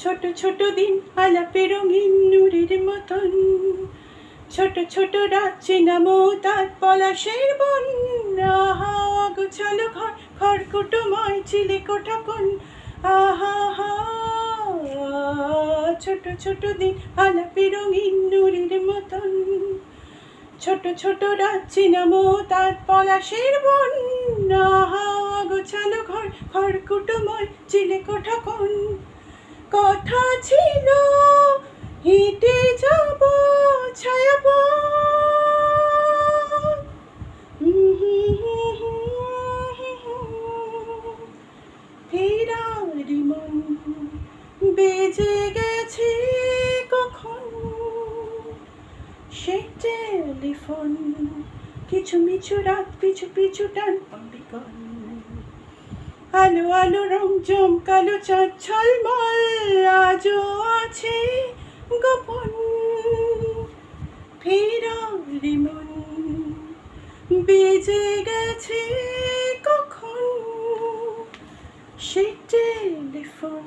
ছোট ছোট দিন আলাপে রঙিন নূরের মতন, ছোট ছোট রাত চেনামো তার পলাশের বন। আহা গোছালো ঘর খড়কুটোময় চিলে কোঠা কোন। আহা হা ছোট ছোট দিন আলাপে রঙিন নূরের মতন, ছোট ছোট রাত চেনামো তার পলাশের বন। আহা গোছালো ঘর খড়কুটোময় চিলে কোঠা কোন। কথা ছিল হেঁটে যাব ছায়াপথ, ফেরারি মন বেজে গেছে কখন সে টেলিফোন। কিছু মিছু রাত পিছু পিছু টান অবিকল, আলো আলো রং জমকালো চাঁদ ঝলমল আজও আছে গোপন। ফেরারি মন বেজে গেছে কখন সে টেলিফোন।